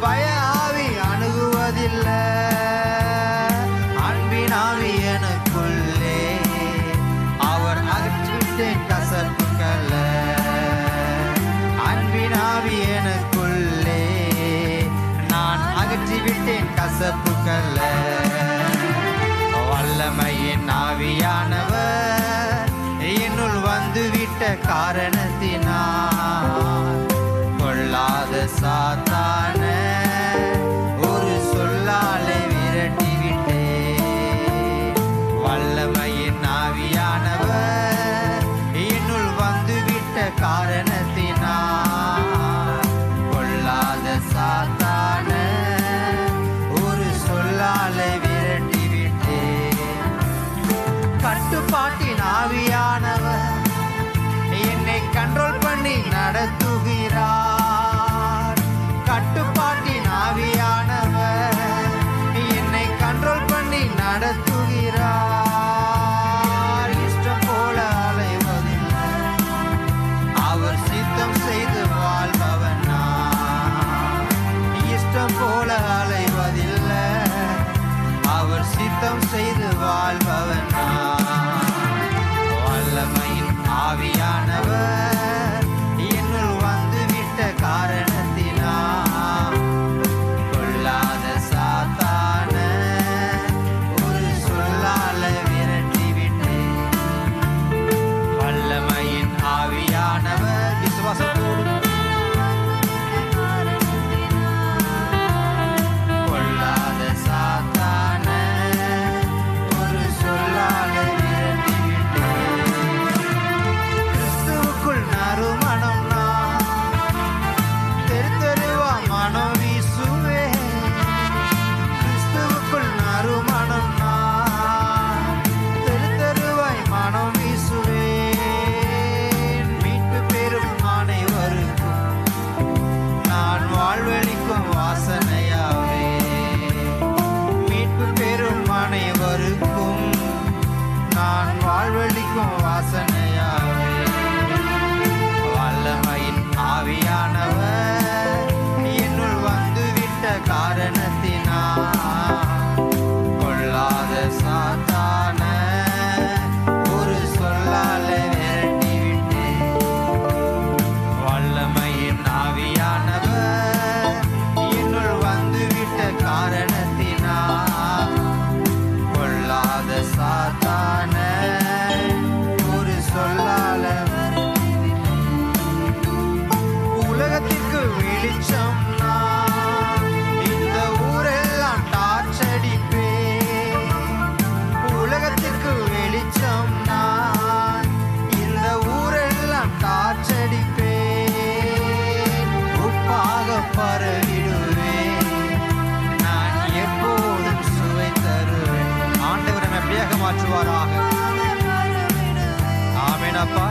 பய ஆவி அணுகுவதில்லை. அன்பின் ஆவி எனக்குள்ளே அவர் அகற்றிவிட்டேன் கசப்புக்களை. அன்பின் ஆவி எனக்குள்ளே நான் அகற்றிவிட்டேன் கசப்புக்களை. வல்லமையின் ஆவியானவர் என்னுள் வந்துவிட்ட காரணத்தினால் கொள்ளாத சாத்தான ஒரு சொல்லாலே விரட்டிவிட்டேன். வல்லமையின் ஆவியானவர் என்னுள் வந்துவிட்ட காரணத்தினால் கொள்ளாத சாத்தான ஒரு சொல்லாலே கட்டுப்பாட்டின் ஆவியானவர் என்னை கண்ட்ரோல் பண்ணி நடத்துகிறார். கட்டுப்பாட்டின் ஆவியானவர் என்னை கண்ட்ரோல் பண்ணி நடத்துகிறார். இஷ்டம் போல அலைவதில்லை, அவர் சித்தம் செய்து வாழ்பவன் நான். இஷ்டம் போல அலைவதில்லை, அவர் சித்தம் செய்து வாழ்பவன் நான். வல்லமையின் ஆவியானவர் என்னுள் வந்துவிட்ட காரணத்தினால் கொள்ளாத சாத்தான ஒரு சொல்லால விரட்டிவிட்டேன். வல்லமையின் ஆவியானவர் விசுவாசத்தோடு கொள்ளாத சாத்தான ஒரு சொல்லால நறுமணம் நான் தெருத்தெருவா மனம் வீசுவே. கிறிஸ்துவுக்குள் நறுமணம் நான் தெருத்தெருவாய் மனம் வீசுவே. மீட்பு பெறும் அனைவருக்கும் நான் வாழ்வளிக்கும் வாசனையாவே. மீட்பு பெறும் அனைவருக்கும் நான் வாழ்வளிக்கும் வாசனையாவே. வல்லமையின் ஆவியானவர் என்னுள் வந்துவிட்ட காரணத்தினால் கொள்ளாத சாத்தான ஒரு சொல்லால விரட்டிவிட்டேன். வல்லமையின் ஆவியானவர் என்னுள் வந்துவிட்ட காரணத்தினால் கொள்ளாத சாத்தான ஒரு சொல்லால உலகத்திற்கு வெளிச்சம் நான் இந்த ஊரெல்லாம் டார்ச்சடிப்பேன். உலகத்திற்கு வெளிச்சம் நான் இந்த ஊரெல்லாம் டார்ச்சடிப்பேன். உப்பாக பரவிடுவேன், நான் எப்போதும் சுவை தருவேன். ஆண்டவர் நம்மை எப்படியாக மாற்றுவாராக. ஆமென் அப்பா.